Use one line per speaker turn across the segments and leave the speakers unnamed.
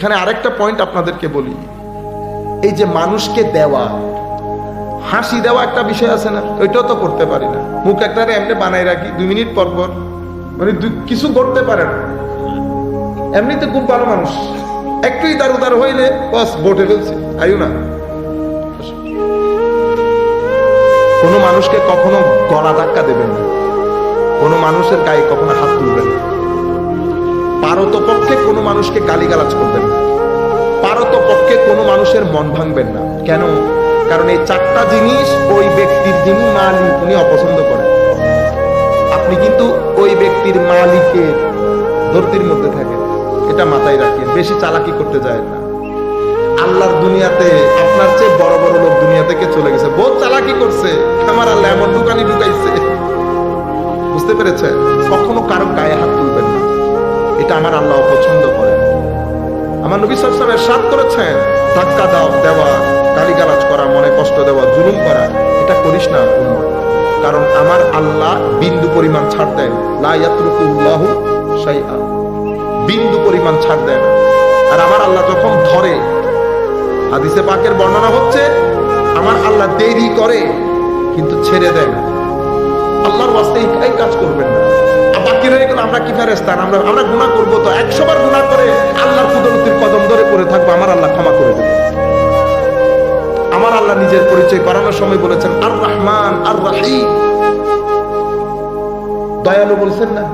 এখানে আরেকটা পয়েন্ট আপনাদেরকে বলি, এই যে মানুষকে দেওয়া, হাসি দেওয়া একটা বিষয় আছে না, ওইটাও তো করতে পারি না। মুখ একটা এমনি বানাই রাখি 2 মিনিট পর পর, মানে কিছু করতে পারে না। এমনিতে খুব ভালো মানুষ, একটু ইদার উদার হইলে বাস বটে ফেলছে, আয়ু না। কোনো মানুষকে কখনো গলা ধাক্কা দেবেন না, কোনো মানুষের গায়ে কখনো হাত তুলবেন না, পারতপক্ষে কোনো মানুষকে গালিগালাজ করবেন না, পারতপক্ষে কোনো মানুষের মন ভাঙবেন না। কেন? কারণ এই 4টা জিনিস ওই ব্যক্তির যিনি মালিক উনি অপছন্দ করেন। আপনি কিন্তু ওই ব্যক্তির মালিকের ধরতির মধ্যে থাকেন, এটা মাথায় রাখেন, বেশি চালাকি করতে যায় না। আল্লাহর দুনিয়াতে আপনার চেয়ে বড় বড় লোক দুনিয়া থেকে চলে গেছে, বহুত চালাকি করছে, আমার আল্লাহ এমন দোকানি ঢুকাইছে। বুঝতে পেরেছে? কখনো কারো গায়ে হাত তুলবেন না, এটা আমার আল্লাহ পছন্দ করেন। আমার নবী সাল্লাল্লাহু আলাইহি ওয়াসাল্লাম ইরশাদ করেছেন, ধাক্কা দেওয়া, গালিগালাজ করা, মনে কষ্ট দেওয়া, জুলুম করা, এটা করিস না উম্মত। কারণ আমার আল্লাহ বিন্দু পরিমাণ ছাড় দেন, লা ইয়াতরুকুল্লাহু শাইআ, বিন্দু পরিমাণ ছাড় দেন। আর আমার আল্লাহ যখন ধরে, হাদিসে পাকের বর্ণনা হচ্ছে, আমার আল্লাহ দেরি করে কিন্তু ছেড়ে দেয় না। আল্লাহর ওয়াস্তে এই কাজ করবেন না। বাকি রয়ে গেল আমরা কি ফেরেশতা, আমরা গুনাহ করব তো 100 বার গুনাহ করে আল্লাহর কুদরতের কদম ধরে পড়ে থাকবো, আমার আল্লাহ ক্ষমা করে দেবে। আমার আল্লাহ নিজের পরিচয় করানোর সময় বলেছেন আর রহমান আর রহিম, দয়ালু বলছেন না?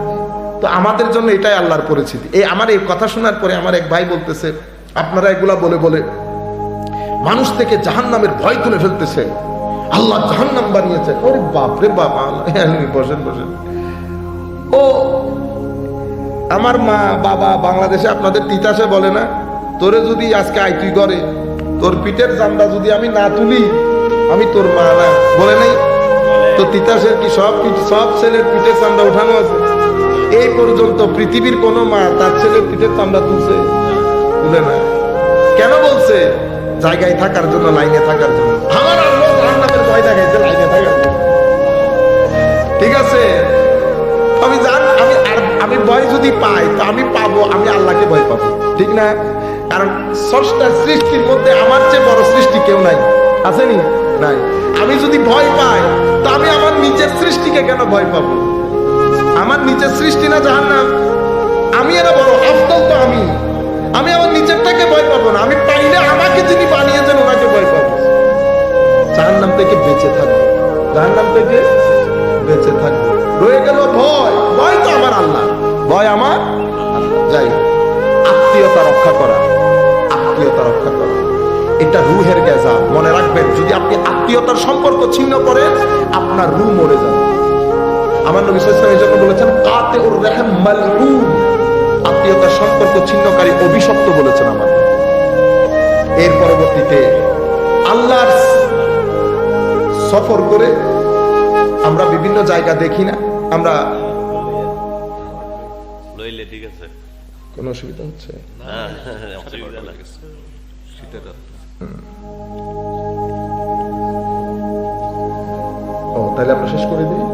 তো আমাদের জন্য এটাই আল্লাহর পরিচিতি। আমার এই কথা শোনার পরে আমার এক ভাই বলতেছে, আপনারা এগুলা বলে বলে মানুষ থেকে জাহান্নামের ভয় তুলে ফেলতেছে, আল্লাহ জাহান্নাম বানিয়েছে। ওরে বাপ রে বাপ, বসেন বসেন। ও আমার মা বাবা বাংলাদেশে আপনাদের তিতাসে বলে না, তোরে যদি আজকে তুই করে তোর পিঠের চামড়া যদি আমি না তুলি, আমি তোর মা না, বলে নাই? তো তিতাসের কি সব ছেলের পিঠের চামড়া উঠানো আছে? এই পর্যন্ত পৃথিবীর কোন মা তার ছেলের পিঠের চামড়া তুলছে? তুলে না। কেন বলছে? জায়গায় থাকার জন্য, লাইনে থাকার জন্য। আমার আল্লাহ জাহান্নামের ভয় দেখাইছে লাইনে থাকার জন্য। ঠিক আছে, আমি ভয় যদি পাই তো আমি পাবো, আমি আল্লাহকে ভয় পাবো, ঠিক না? কারণ স্রষ্টা সৃষ্টির মধ্যে আমার চেয়ে বড় সৃষ্টি কেউ নাই, আসেনি? নাই। আমি যদি ভয় পাই তো আমি আমার নিজের সৃষ্টিকে কেন ভয় পাবো? আমার নিজের সৃষ্টি না জাহান্নাম? আমি এরা বড় আফদল তো আমি আমার নিজেরটাকে ভয় পাবো না। আমি পাইলে আমাকে যিনি বানিয়েছেন ওনাকে ভয় পাবো। জাহান্নাম থেকে বেঁচে থাকবো, জাহান্নাম থেকে বেঁচে থাকবো। রয়ে গেল ভয়, ভয় তো আমার আল্লাহ, ভয় আমার আল্লাহ। যাই, আত্মীয়তা রক্ষা করা, আত্মীয়তা রক্ষা করা, এটা রুহের গেজা। মনে রাখবেন, যদি আপনি আত্মীয়তার সম্পর্ক ছিন্ন করেন আপনার রূহ মরে যাবে। আমার নবী সাল্লাল্লাহু আলাইহি ওয়াসাল্লাম এই জন্য বলেছেন কাতিউর রাহম মালউন, আত্মীয়তার সম্পর্ক ছিন্নকারী অভিশপ্ত বলেছেন আমার। এর পরবর্তীতে আল্লাহর সফর করে আমরা বিভিন্ন জায়গা দেখি না, আমরা
লইলে ঠিক আছে,
কোন অসুবিধা হচ্ছে
না অসুবিধা না।
ও তাহলে আমরা শেষ করে দিই।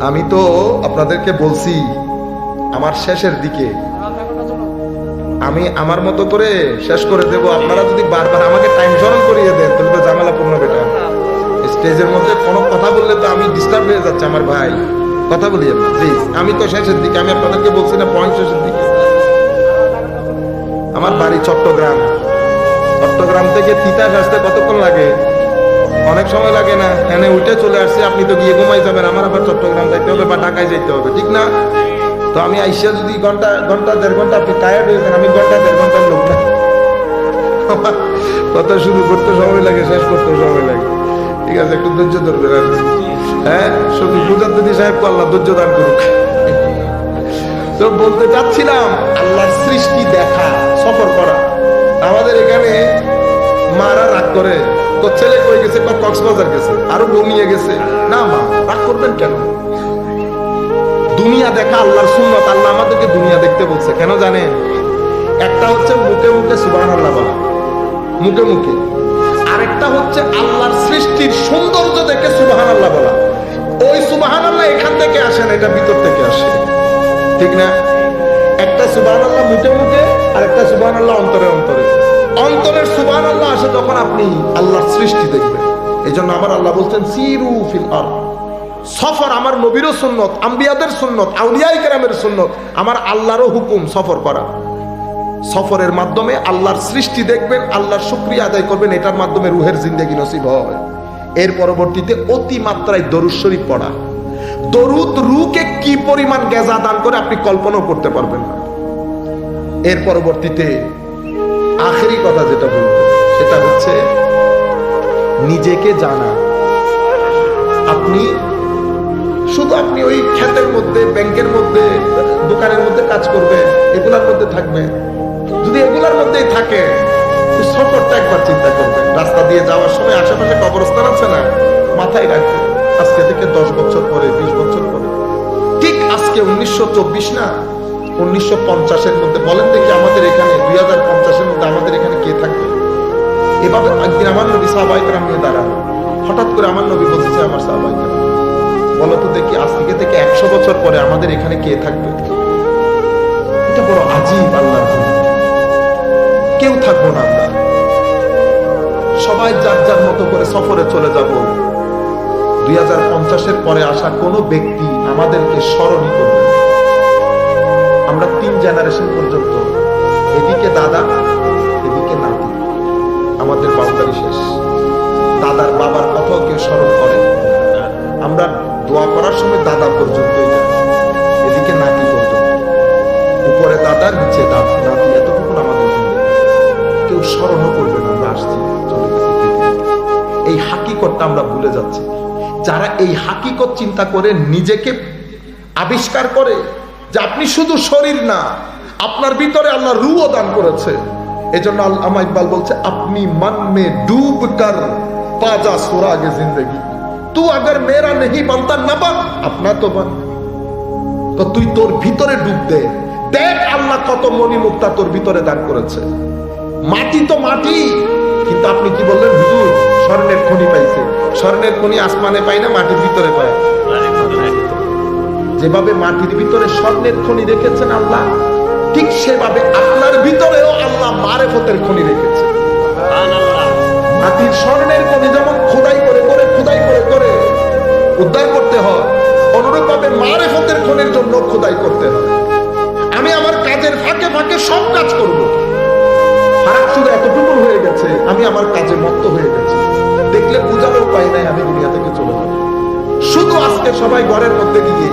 আমি তো আপনাদেরকে বলছি আমার শেষের দিকে আমি আমার মতো করে শেষ করে দেব। আপনারা যদি বারবার আমাকে টাইম স্মরণ করিয়ে দেন তাহলে তো ঝামেলা পূর্ণ বেটা। স্টেজের মধ্যে কোনো কথা বললে তো আমি ডিস্টার্ব হয়ে যাচ্ছে। আমার ভাই কথা বলিয়ে না প্লিজ, আমি তো শেষের দিকে, আমি আপনাদেরকে বলছি না পয়েন্ট শেষের দিকে। আমার বাড়ি চট্টগ্রাম, চট্টগ্রাম থেকে তিতাস আসতে কতক্ষণ লাগে? অনেক সময় লাগে না? এনে উঠে চলে আসছে, আপনি তো গিয়ে ঘুমাই যাবেন, আমার আবার চট্টগ্রাম যাইতে হবে বা ঢাকায় যাইতে হবে, ঠিক না? তো আমি আইসা যদি ঘন্টা 1.5 ঘন্টা আপনি টায়ার্ড হয়েছেন, আমি 1.5 ঘন্টার লোক না। কথা শুরু করতে সময় লাগে, শেষ করতে সময় লাগে। ঠিক আছে, একটু ধৈর্য ধরবেন আর কি। হ্যাঁ, শুধু মুজাদ্দিদি সাহেব আল্লাহ ধৈর্য দান করুক। তো বলতে চাচ্ছিলাম আল্লাহর সৃষ্টি দেখা, সফর করা। আমাদের এখানে মারা রাগ করে, তো ছেলে কই গেছে, কক্সবাজার গেছে, আরো বউ নিয়ে গেছে। না মা, রাগ করবেন কেন? দুনিয়া দেখা আল্লাহর সুন্নত। আল্লাহ আমাদেরকে দুনিয়া দেখতে বলছে, কেন জানেন? একটা হচ্ছে মুখে মুখে সুবহানাল্লাহ বলা, মুখে মুখে। আরেকটা হচ্ছে আল্লাহর সৃষ্টির সৌন্দর্য দেখে সুবহানাল্লাহ বলা। ওই সুবহানাল্লাহ এখান থেকে আসে না, এটা ভিতর থেকে আসে, ঠিক না? একটা সুবহানাল্লাহ মুখে মুখে, আর একটা সুবহানাল্লাহ অন্তরে অন্তরে। অন্তরের সুবহানাল্লাহ আসে যখন আপনি আল্লাহর সৃষ্টি দেখবেন। এই জন্য আমার আল্লাহ বলছেন সিরু ফিল আরদ। সফর আমার নবীরও সুন্নত, আম্বিয়াদের সুন্নত, আউলিয়ায়ে কেরামের সুন্নত, আমার আল্লাহরও হুকুম সফর করা। সফরের মাধ্যমে আল্লাহর সৃষ্টি দেখবেন, আল্লাহর শুকরিয়া আদায় করবেন, এটার মাধ্যমে রুহের জিন্দেগি নসিব হয়। এর পরবর্তীতে অতি মাত্রায় দরুদ শরীফ পড়া। দরুদ রুহকে কি পরিমাণ গেজা দান করে আপনি কল্পনাও করতে পারবেন না। এর পরবর্তীতে আখেরি কথা যেটা বলবো সেটা হচ্ছে নিজেকে জানা। আপনি ওই ক্ষেতের মধ্যে, ব্যাংকের মধ্যে, দোকানের মধ্যে কাজ করবেন, এগুলার মধ্যে থাকবেন। যদি এগুলার মধ্যেই থাকে, সফরটা একবার চিন্তা করবেন। রাস্তা দিয়ে যাওয়ার সময় আশেপাশে কবরস্থান আছে না, মাথায় রাখবেন আজকে থেকে 10 বছর পরে, 20 বছর পরে, ঠিক আজকে 1924 না, 1950-এর মধ্যে বলেন দেখি আমাদের এখানে 2050-এর মধ্যে আমাদের এখানে কে থাকবে? এভাবে একদিন আমার নবী সাহাবায়ে কেরাম নিয়ে দাঁড়ানো, হঠাৎ করে আমার নবী বলতেছে আমার সাহাবায়ে কেরাম, বলো তো দেখি আজ থেকে 100 বছর পরে আমাদের এখানে কে থাকবে? এটা বড় আজীব আল্লাহর হুকুম। কেউ থাকবো না, আমরা সবাই যার যার মতো করে সফরে চলে যাব। 2050-এর পরে আসা কোনো ব্যক্তি আমাদেরকে স্মরণই করবে না। আমরা 3 জেনারেশন পর্যন্ত, এদিকে দাদা, এদিকে নাতি, আমাদের বাউন্ডারি শেষ। দাদার বাবার কথাও কেউ স্মরণ করে। আমরা দোয়া করার সময় দাদা পর্যন্তই যায়, এদিকে নাতি পর্যন্ত, উপরে দাদা, নিচে দাদা, নাতি, এতটুকু আমাদের জিন্দেগি। কেউ স্মরণও করবে না আমরা আসছি, চলে গেছি। এই হাকিকতটা আমরা ভুলে যাচ্ছি। যারা এই হাকিকত চিন্তা করে নিজেকে আবিষ্কার করে যে আপনি শুধু শরীর না, আপনার ভিতরে আল্লাহ রূহও দান করেছে। এজন্য আল্লামা ইকবাল বলছে আপনি মন মে ডুব কর পাজা সুরাগে জিন্দেগি, তু अगर मेरा नहीं बनता न बन अपना तो बन। তো তুই তোর ভিতরে ডুব দে, দেখ আল্লাহ কত মণিমুক্তা তোর ভিতরে দান করেছে। মাটি তো মাটি, কিন্তু আপনি কি বললেন হুজুর স্বর্ণের খনি পাইছে। স্বর্ণের খনি আসমানে পাই না, মাটির ভিতরে পায়। যেভাবে মাটির ভিতরে স্বর্ণের খনি রেখেছেন আল্লাহ, ঠিক সেভাবে আপনার ভিতরেও আল্লাহ মারেফতের খনি রেখেছে। মাটির স্বর্ণের খনি যেমন খোদাই করে করে উদ্ধার করতে হয়, অনুরূপ ভাবে মারেফতের খনির জন্য খোদাই করতে হয়। আমি আমার কাজের ফাঁকে ফাঁকে সব কাজ করব। ফারাক শুধু এতটুকু হয়ে গেছে, আমি আমার কাজে মত্ত হয়ে গেছি, দেখলে বোঝার উপায় নাই, আমি দুনিয়া থেকে চলে যাব। শুধু আজকে সবাই ঘরের মধ্যে গিয়ে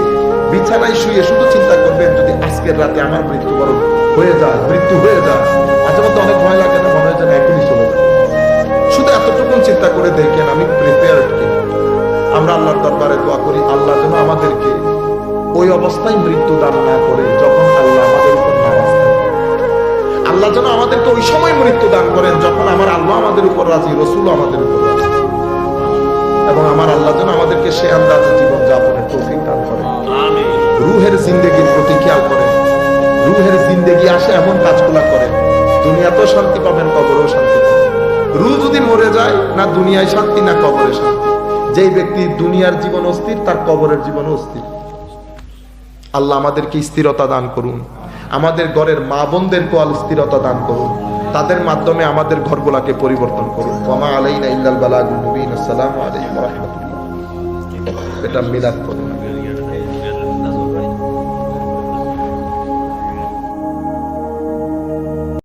বিছানায় শুয়ে শুধু চিন্তা করবেন যদি আজকের রাতে আমার মৃত্যুবরণ হয়ে যায়, মৃত্যু হয়ে যায়, মাঝে মধ্যে অনেক ভয় লাগে না, মনে হয় যেন এখনই চলে যায়। শুধু এতটুকু চিন্তা করে দেখেন আমি প্রিপেয়ার্ড কি। আমরা আল্লাহর দরবারে দোয়া করি আল্লাহ যেন আমাদেরকে ওই অবস্থায় মৃত্যু দান না করে যখন আল্লাহ আমাদের উপর নারাজ থাকে। আল্লাহ যেন আমাদেরকে ওই সময় মৃত্যু দান করেন যখন আমার আল্লাহ আমাদের উপর রাজি, রসুল আমাদের উপর রাজি। এবং আমার আল্লাহ যেন আমাদেরকে সে আন্দাজে জীবন যাপনের তৌফিক দান করেন। রুহের জিন্দেগির প্রতি খেয়াল করেন। রুহের জিন্দেগি আসে এমন কাজগুলা করেন, দুনিয়াতেও শান্তি পাবেন, কবরেও শান্তি পাবেন। রুহ যদি মরে যায়, না দুনিয়ায় শান্তি না কবরে শান্তি। যেই ব্যক্তি দুনিয়ার জীবন অস্থির, তার কবরের জীবন অস্থির। আল্লাহ আমাদেরকে স্থিরতা দান করুন, আমাদের ঘরের মা বোনদেরকে স্থিরতা দান করুন, তাদের মাধ্যমে আমাদের ঘরগুলাকে পরিবর্তন করুন। ওয়া মা আলাইনা ইল্লাল বালাগুল মুবিন। আসসালামু আলাইকুম ওয়া রাহমাতুল্লাহ। এটা মিলাদ পড়ুন।